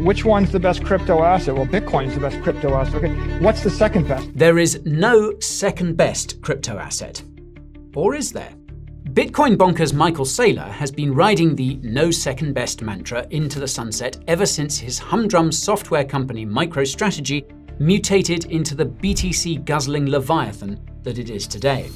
which one's the best crypto asset? Well, Bitcoin's the best crypto asset. Okay, what's the second best? There is no second best crypto asset. Or is there? Bitcoin bonkers Michael Saylor has been riding the no second best mantra into the sunset ever since his humdrum software company MicroStrategy mutated into the BTC guzzling leviathan that it is today.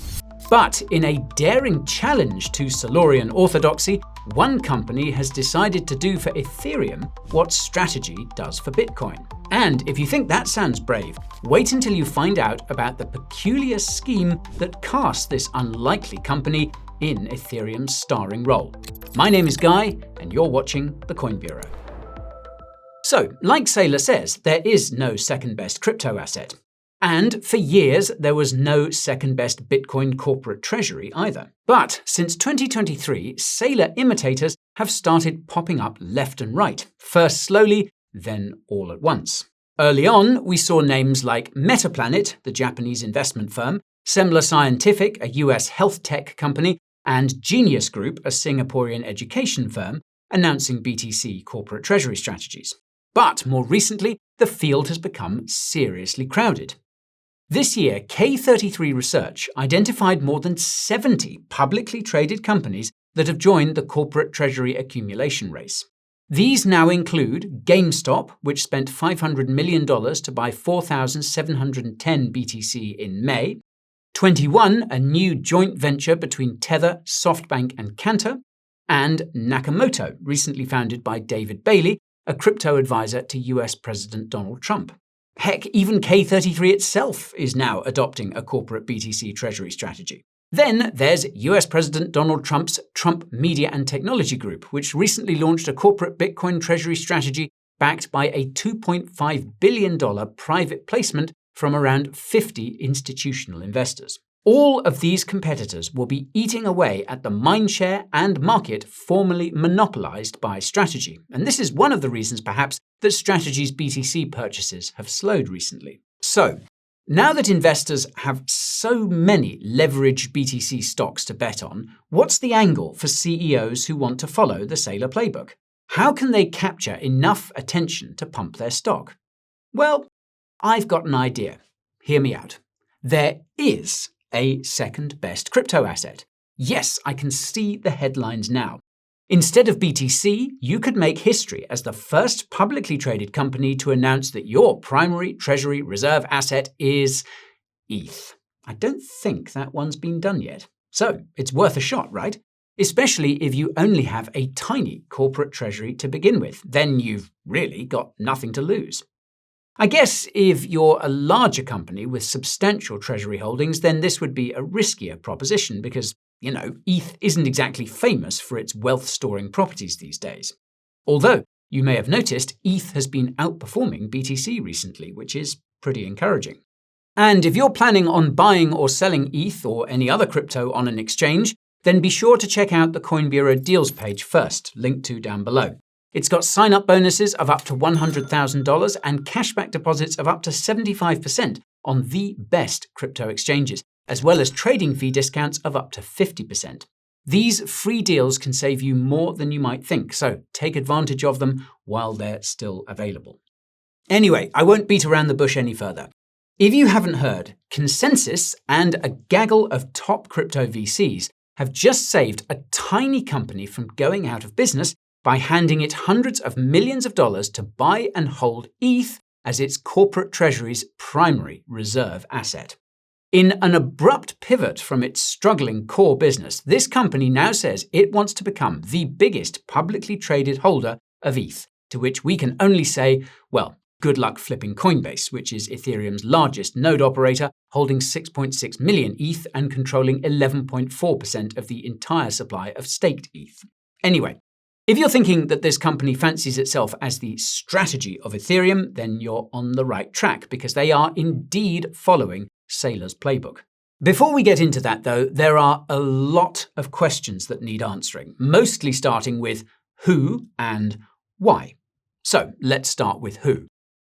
But in a daring challenge to Saylorian orthodoxy, one company has decided to do for Ethereum what Strategy does for Bitcoin. And if you think that sounds brave, wait until you find out about the peculiar scheme that casts this unlikely company in Ethereum's starring role. My name is Guy, and you're watching The Coin Bureau. So, like Saylor says, there is no second best crypto asset. And for years, there was no second best Bitcoin corporate treasury either. But since 2023, Saylor imitators have started popping up left and right, first slowly, then all at once. Early on, we saw names like Metaplanet, the Japanese investment firm, Semler Scientific, a US health tech company, and Genius Group, a Singaporean education firm, announcing BTC corporate treasury strategies. But more recently, the field has become seriously crowded. This year, K33 Research identified more than 70 publicly traded companies that have joined the corporate treasury accumulation race. These now include GameStop, which spent $500 million to buy 4,710 BTC in May, 21, a new joint venture between Tether, SoftBank and Cantor, and Nakamoto, recently founded by David Bailey, a crypto advisor to US President Donald Trump. Heck, even K33 itself is now adopting a corporate BTC treasury strategy. Then there's US President Donald Trump's Trump Media and Technology Group, which recently launched a corporate Bitcoin treasury strategy backed by a $2.5 billion private placement from around 50 institutional investors. All of these competitors will be eating away at the mindshare and market formerly monopolized by Strategy. And this is one of the reasons, perhaps, that Strategy's BTC purchases have slowed recently. So, now that investors have so many leveraged BTC stocks to bet on, what's the angle for CEOs who want to follow the Saylor playbook? How can they capture enough attention to pump their stock? Well, I've got an idea. Hear me out. There is a second best crypto asset. Yes, I can see the headlines now. Instead of BTC, you could make history as the first publicly traded company to announce that your primary treasury reserve asset is ETH. I don't think that one's been done yet. So it's worth a shot, right? Especially if you only have a tiny corporate treasury to begin with. Then you've really got nothing to lose. I guess if you're a larger company with substantial treasury holdings, then this would be a riskier proposition because, ETH isn't exactly famous for its wealth-storing properties these days. Although, you may have noticed, ETH has been outperforming BTC recently, which is pretty encouraging. And if you're planning on buying or selling ETH or any other crypto on an exchange, then be sure to check out the Coin Bureau deals page first, linked to down below. It's got sign-up bonuses of up to $100,000 and cashback deposits of up to 75% on the best crypto exchanges, as well as trading fee discounts of up to 50%. These free deals can save you more than you might think, so take advantage of them while they're still available. Anyway, I won't beat around the bush any further. If you haven't heard, Consensys and a gaggle of top crypto VCs have just saved a tiny company from going out of business by handing it hundreds of millions of dollars to buy and hold ETH as its corporate treasury's primary reserve asset. In an abrupt pivot from its struggling core business, this company now says it wants to become the biggest publicly traded holder of ETH, to which we can only say, well, good luck flipping Coinbase, which is Ethereum's largest node operator, holding 6.6 million ETH and controlling 11.4% of the entire supply of staked ETH. Anyway, if you're thinking that this company fancies itself as the strategy of Ethereum, then you're on the right track because they are indeed following Saylor's playbook. Before we get into that, though, there are a lot of questions that need answering, mostly starting with who and why. So let's start with who.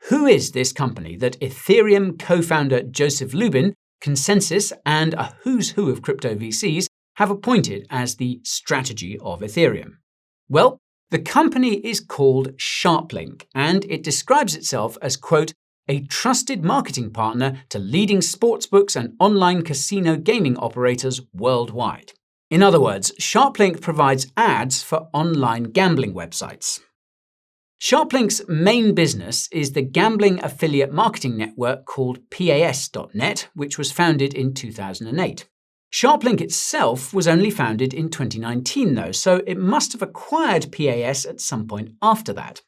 Who is this company that Ethereum co-founder Joseph Lubin, Consensys, and a who's who of crypto VCs have appointed as the strategy of Ethereum? Well, The company is called SharpLink, and it describes itself as, quote, a trusted marketing partner to leading sportsbooks and online casino gaming operators worldwide. In other words, SharpLink provides ads for online gambling websites. SharpLink's main business is the gambling affiliate marketing network called PAS.net, which was founded in 2008. SharpLink itself was only founded in 2019, though, so it must have acquired PAS at some point after that.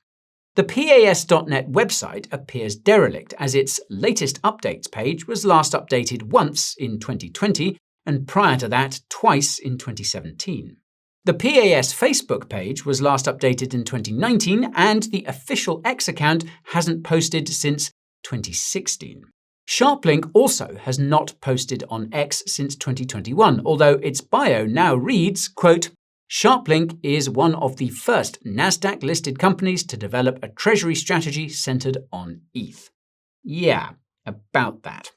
The PAS.net website appears derelict, as its latest updates page was last updated once in 2020, and prior to that, twice in 2017. The PAS Facebook page was last updated in 2019, and the official X account hasn't posted since 2016. SharpLink also has not posted on X since 2021, although its bio now reads, quote, SharpLink is one of the first NASDAQ-listed companies to develop a treasury strategy centered on ETH. Yeah, about that.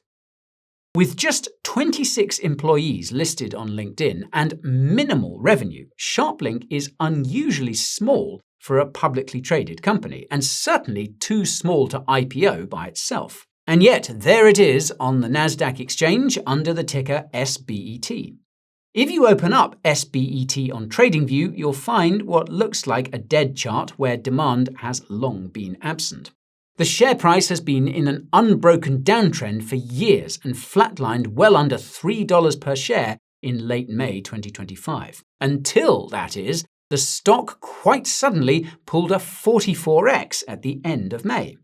With just 26 employees listed on LinkedIn and minimal revenue, SharpLink is unusually small for a publicly traded company, and certainly too small to IPO by itself. And yet, there it is on the NASDAQ exchange under the ticker SBET. If you open up SBET on TradingView, you'll find what looks like a dead chart where demand has long been absent. The share price has been in an unbroken downtrend for years and flatlined well under $3 per share in late May 2025. Until, that is, the stock quite suddenly pulled a 44x at the end of May.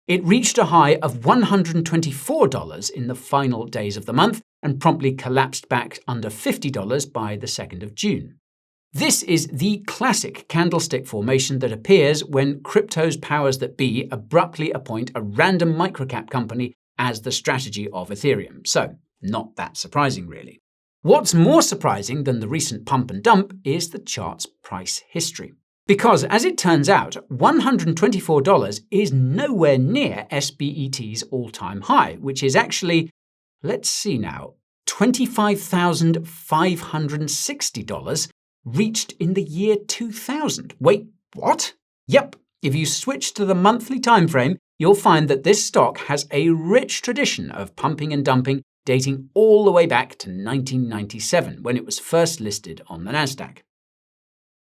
It reached a high of $124 in the final days of the month and promptly collapsed back under $50 by the 2nd of June. This is the classic candlestick formation that appears when crypto's powers that be abruptly appoint a random microcap company as the strategy of Ethereum. So, not that surprising, really. What's more surprising than the recent pump and dump is the chart's price history. Because, as it turns out, $124 is nowhere near SBET's all-time high, which is actually, let's see now, $25,560, reached in the year 2000. Wait, what? Yep, if you switch to the monthly time frame, you'll find that this stock has a rich tradition of pumping and dumping dating all the way back to 1997, when it was first listed on the NASDAQ.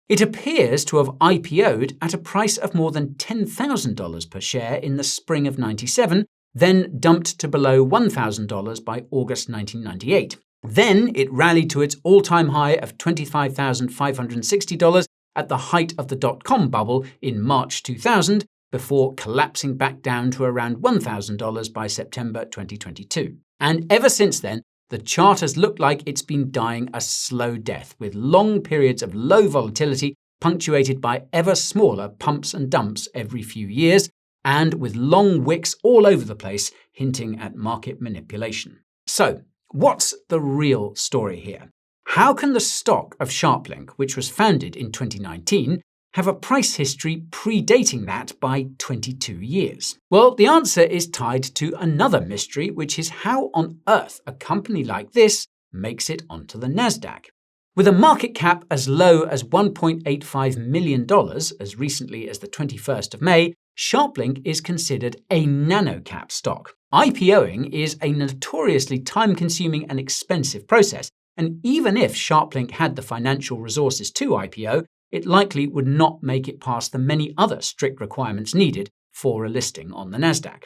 It appears to have IPO'd at a price of more than $10,000 per share in the spring of '97, then dumped to below $1,000 by August 1998. Then it rallied to its all-time high of $25,560 at the height of the dot-com bubble in March 2000, before collapsing back down to around $1,000 by September 2022. And ever since then, the chart has looked like it's been dying a slow death, with long periods of low volatility punctuated by ever smaller pumps and dumps every few years, and with long wicks all over the place, hinting at market manipulation. So, what's the real story here? How can the stock of SharpLink, which was founded in 2019, have a price history predating that by 22 years? Well, the answer is tied to another mystery, which is how on earth a company like this makes it onto the NASDAQ. With a market cap as low as $1.85 million as recently as the 21st of May, SharpLink is considered a nano-cap stock. IPOing is a notoriously time-consuming and expensive process, and even if SharpLink had the financial resources to IPO, it likely would not make it past the many other strict requirements needed for a listing on the NASDAQ.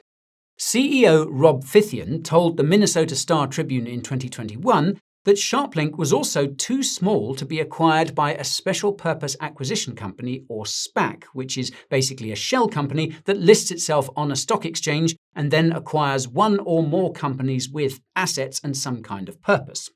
CEO Rob Fithian told the Minnesota Star-Tribune in 2021 that SharpLink was also too small to be acquired by a special purpose acquisition company, or SPAC, which is basically a shell company that lists itself on a stock exchange and then acquires one or more companies with assets and some kind of purpose.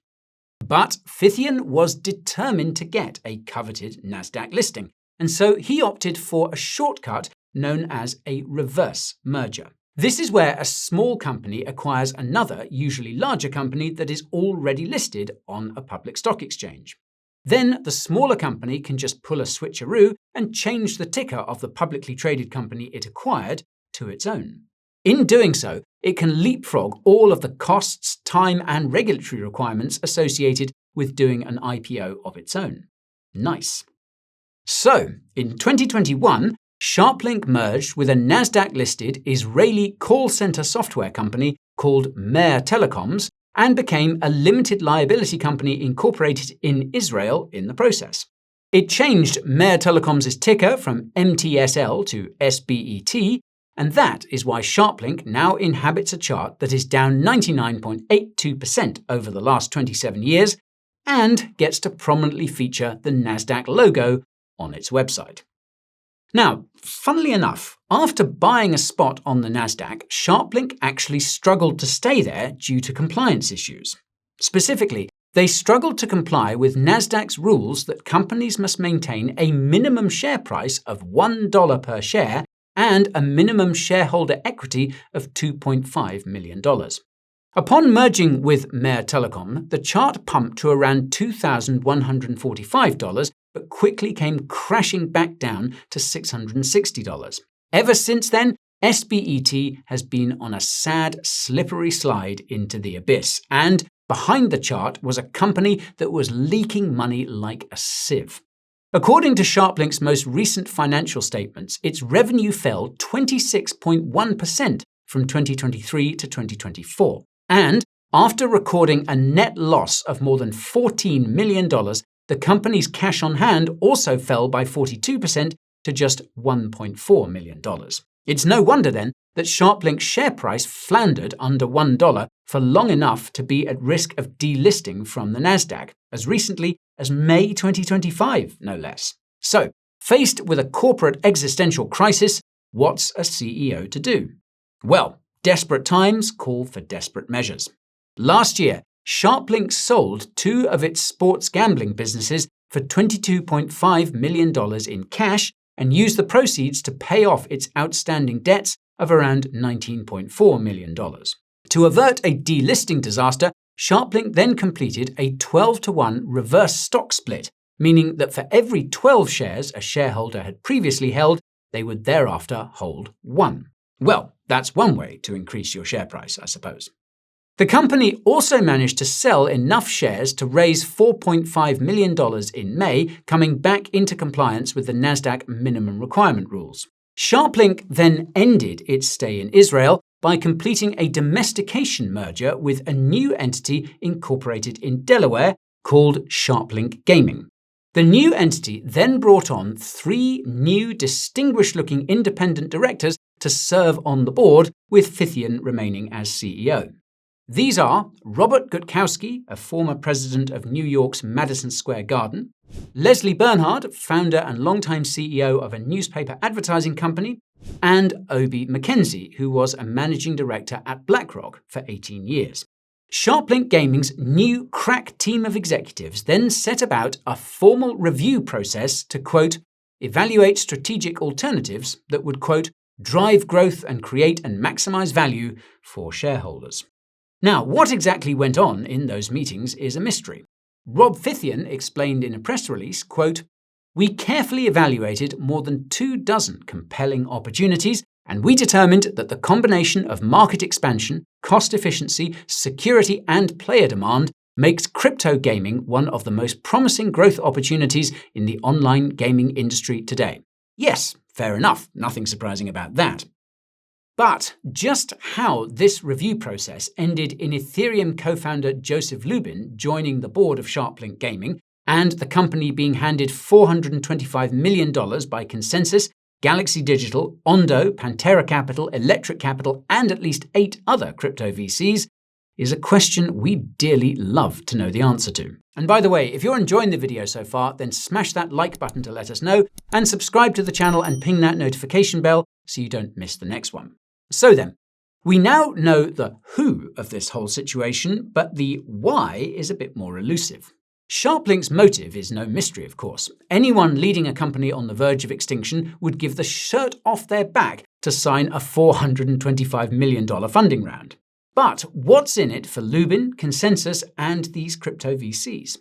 But Fithian was determined to get a coveted NASDAQ listing, and so he opted for a shortcut known as a reverse merger. This is where a small company acquires another, usually larger company that is already listed on a public stock exchange. Then the smaller company can just pull a switcheroo and change the ticker of the publicly traded company it acquired to its own. In doing so, it can leapfrog all of the costs, time, and regulatory requirements associated with doing an IPO of its own. Nice. So, in 2021, SharpLink merged with a Nasdaq-listed Israeli call center software company called Meir Telecoms and became a limited liability company incorporated in Israel in the process. It changed Meir Telecoms' ticker from MTSL to SBET, and that is why SharpLink now inhabits a chart that is down 99.82% over the last 27 years and gets to prominently feature the Nasdaq logo on its website. Now, funnily enough, after buying a spot on the Nasdaq, SharpLink actually struggled to stay there due to compliance issues. Specifically, they struggled to comply with Nasdaq's rules that companies must maintain a minimum share price of $1 per share and a minimum shareholder equity of $2.5 million. Upon merging with Meir Telecom, the chart pumped to around $2,145, but quickly came crashing back down to $660. Ever since then, SBET has been on a sad, slippery slide into the abyss, and behind the chart was a company that was leaking money like a sieve. According to SharpLink's most recent financial statements, its revenue fell 26.1% from 2023 to 2024. And after recording a net loss of more than $14 million, the company's cash on hand also fell by 42% to just $1.4 million. It's no wonder then that SharpLink's share price floundered under $1 for long enough to be at risk of delisting from the Nasdaq, as recently as May 2025, no less. So, faced with a corporate existential crisis, what's a CEO to do? Well, desperate times call for desperate measures. Last year, SharpLink sold two of its sports gambling businesses for $22.5 million in cash and used the proceeds to pay off its outstanding debts of around $19.4 million. To avert a delisting disaster, SharpLink then completed a 12-to-1 reverse stock split, meaning that for every 12 shares a shareholder had previously held, they would thereafter hold 1. Well, that's one way to increase your share price, I suppose. The company also managed to sell enough shares to raise $4.5 million in May, coming back into compliance with the Nasdaq minimum requirement rules. SharpLink then ended its stay in Israel by completing a domestication merger with a new entity incorporated in Delaware called SharpLink Gaming. The new entity then brought on 3 new distinguished-looking independent directors to serve on the board, with Fithian remaining as CEO. These are Robert Gutkowski, a former president of New York's Madison Square Garden, Leslie Bernhard, founder and longtime CEO of a newspaper advertising company, and Obi McKenzie, who was a managing director at BlackRock for 18 years. SharpLink Gaming's new crack team of executives then set about a formal review process to, quote, evaluate strategic alternatives that would, quote, drive growth and create and maximize value for shareholders. Now, what exactly went on in those meetings is a mystery. Rob Fithian explained in a press release, quote, we carefully evaluated more than 24 compelling opportunities, and we determined that the combination of market expansion, cost efficiency, security, and player demand makes crypto gaming one of the most promising growth opportunities in the online gaming industry today. Yes, fair enough, nothing surprising about that. But just how this review process ended in Ethereum co-founder Joseph Lubin joining the board of SharpLink Gaming and the company being handed $425 million by Consensys, Galaxy Digital, Ondo, Pantera Capital, Electric Capital, and at least 8 other crypto VCs is a question we'd dearly love to know the answer to. And by the way, if you're enjoying the video so far, then smash that like button to let us know, and subscribe to the channel and ping that notification bell so you don't miss the next one. So then, we now know the who of this whole situation, but the why is a bit more elusive. SharpLink's motive is no mystery, of course. Anyone leading a company on the verge of extinction would give the shirt off their back to sign a $425 million funding round. But what's in it for Lubin, Consensys, and these crypto VCs?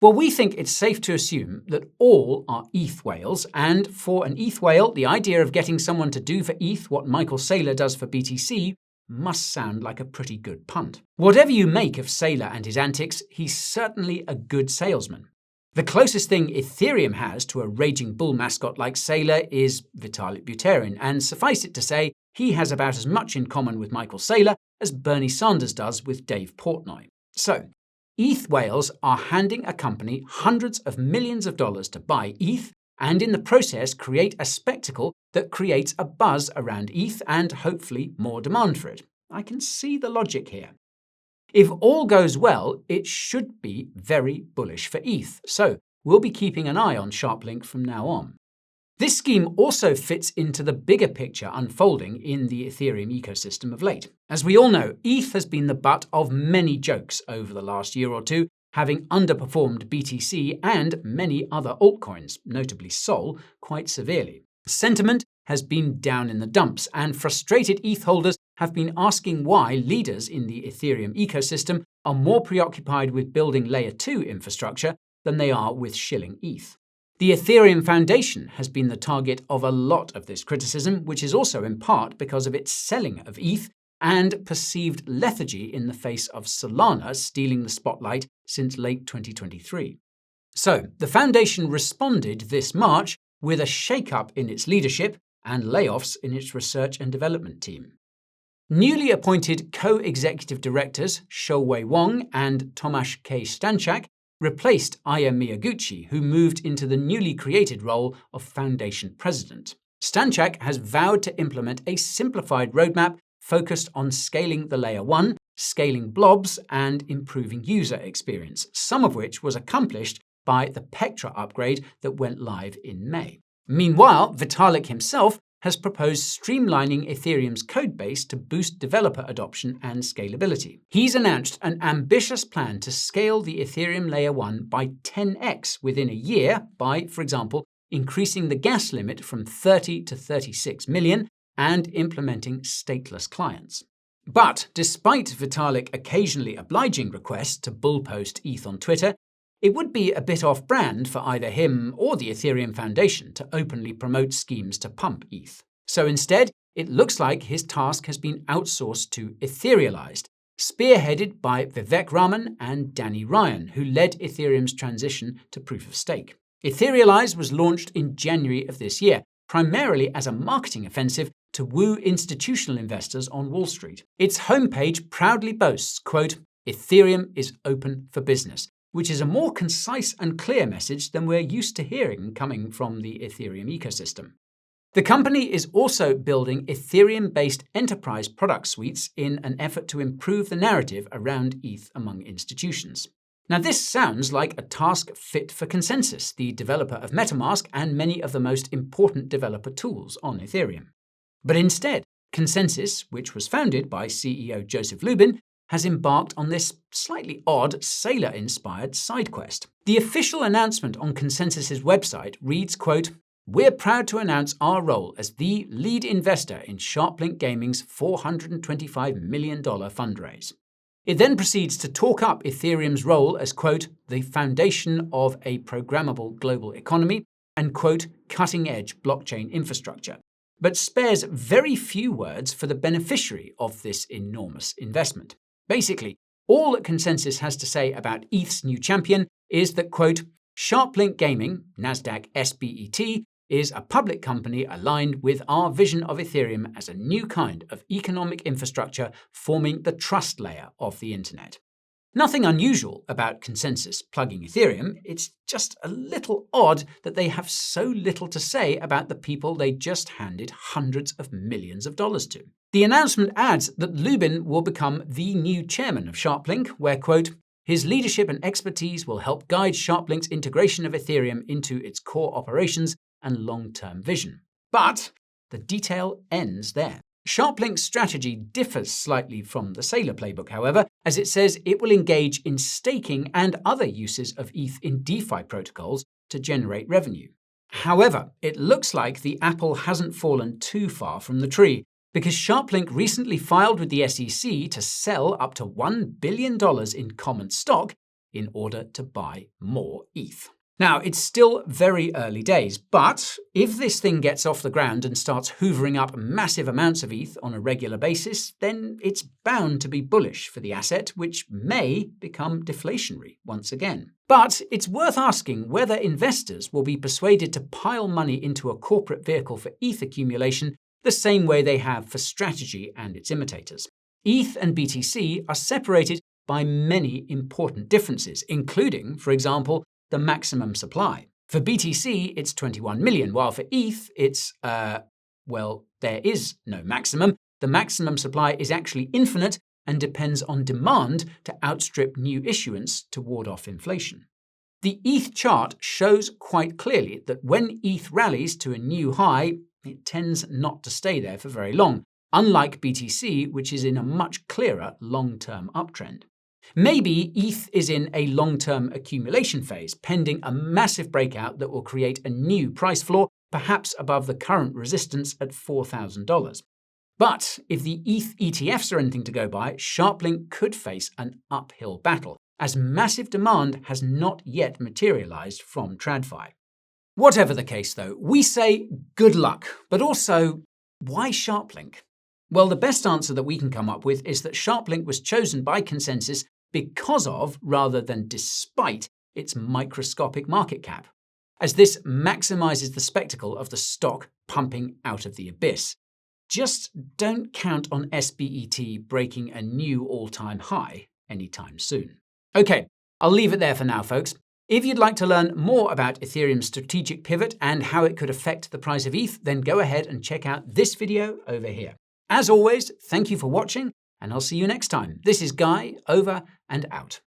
Well, we think it's safe to assume that all are ETH whales, and for an ETH whale, the idea of getting someone to do for ETH what Michael Saylor does for BTC must sound like a pretty good punt. Whatever you make of Saylor and his antics, he's certainly a good salesman. The closest thing Ethereum has to a raging bull mascot like Saylor is Vitalik Buterin, and suffice it to say, he has about as much in common with Michael Saylor as Bernie Sanders does with Dave Portnoy. So, ETH whales are handing a company hundreds of millions of dollars to buy ETH, and in the process create a spectacle that creates a buzz around ETH and hopefully more demand for it. I can see the logic here. If all goes well, it should be very bullish for ETH, so we'll be keeping an eye on SharpLink from now on. This scheme also fits into the bigger picture unfolding in the Ethereum ecosystem of late. As we all know, ETH has been the butt of many jokes over the last year or two, having underperformed BTC and many other altcoins, notably Sol, quite severely. Sentiment has been down in the dumps, and frustrated ETH holders have been asking why leaders in the Ethereum ecosystem are more preoccupied with building Layer 2 infrastructure than they are with shilling ETH. The Ethereum Foundation has been the target of a lot of this criticism, which is also in part because of its selling of ETH and perceived lethargy in the face of Solana stealing the spotlight since late 2023. So, the Foundation responded this March with a shake-up in its leadership and layoffs in its research and development team. Newly appointed co-executive directors Shouwei Wang and Tomasz K. Stanczak replaced Aya Miyaguchi, who moved into the newly created role of Foundation President. Stanczak has vowed to implement a simplified roadmap focused on scaling the Layer 1, scaling blobs, and improving user experience, some of which was accomplished by the Pectra upgrade that went live in May. Meanwhile, Vitalik himself has proposed streamlining Ethereum's codebase to boost developer adoption and scalability. He's announced an ambitious plan to scale the Ethereum Layer 1 by 10x within a year by, for example, increasing the gas limit from 30 to 36 million and implementing stateless clients. But despite Vitalik occasionally obliging requests to bullpost ETH on Twitter, it would be a bit off-brand for either him or the Ethereum Foundation to openly promote schemes to pump ETH. So instead, it looks like his task has been outsourced to Etherealized, spearheaded by Vivek Raman and Danny Ryan, who led Ethereum's transition to proof of stake. Etherealized was launched in January of this year, primarily as a marketing offensive to woo institutional investors on Wall Street. Its homepage proudly boasts, quote, "Ethereum is open for business," which is a more concise and clear message than we're used to hearing coming from the Ethereum ecosystem. The company is also building Ethereum-based enterprise product suites in an effort to improve the narrative around ETH among institutions. Now, this sounds like a task fit for Consensys, the developer of MetaMask and many of the most important developer tools on Ethereum. But instead, Consensys, which was founded by CEO Joseph Lubin, has embarked on this slightly odd Saylor-inspired side quest. The official announcement on Consensys' website reads, quote, "We're proud to announce our role as the lead investor in SharpLink Gaming's $425 million fundraise." It then proceeds to talk up Ethereum's role as, quote, "the foundation of a programmable global economy," and, quote, "cutting-edge blockchain infrastructure," but spares very few words for the beneficiary of this enormous investment. Basically, all that Consensys has to say about ETH's new champion is that, quote, "SharpLink Gaming, Nasdaq SBET, is a public company aligned with our vision of Ethereum as a new kind of economic infrastructure forming the trust layer of the internet." Nothing unusual about Consensys plugging Ethereum, it's just a little odd that they have so little to say about the people they just handed hundreds of millions of dollars to. The announcement adds that Lubin will become the new chairman of SharpLink, where, quote, "his leadership and expertise will help guide SharpLink's integration of Ethereum into its core operations and long-term vision." But the detail ends there. SharpLink's strategy differs slightly from the Saylor playbook, however, as it says it will engage in staking and other uses of ETH in DeFi protocols to generate revenue. However, it looks like the apple hasn't fallen too far from the tree, because SharpLink recently filed with the SEC to sell up to $1 billion in common stock in order to buy more ETH. Now, it's still very early days, but if this thing gets off the ground and starts hoovering up massive amounts of ETH on a regular basis, then it's bound to be bullish for the asset, which may become deflationary once again. But it's worth asking whether investors will be persuaded to pile money into a corporate vehicle for ETH accumulation the same way they have for strategy and its imitators. ETH and BTC are separated by many important differences, including, for example, the maximum supply. For BTC, it's 21 million, while for ETH, it's, well, there is no maximum. The maximum supply is actually infinite and depends on demand to outstrip new issuance to ward off inflation. The ETH chart shows quite clearly that when ETH rallies to a new high, it tends not to stay there for very long, unlike BTC, which is in a much clearer long-term uptrend. Maybe ETH is in a long-term accumulation phase, pending a massive breakout that will create a new price floor, perhaps above the current resistance at $4,000. But if the ETH ETFs are anything to go by, SharpLink could face an uphill battle, as massive demand has not yet materialized from TradFi. Whatever the case, though, we say good luck, but also, why SharpLink? Well, the best answer that we can come up with is that SharpLink was chosen by Consensys because of, rather than despite, its microscopic market cap, as this maximizes the spectacle of the stock pumping out of the abyss. Just don't count on SBET breaking a new all-time high anytime soon. Okay, I'll leave it there for now, folks. If you'd like to learn more about Ethereum's strategic pivot and how it could affect the price of ETH, then go ahead and check out this video over here. As always, thank you for watching, and I'll see you next time. This is Guy, over and out.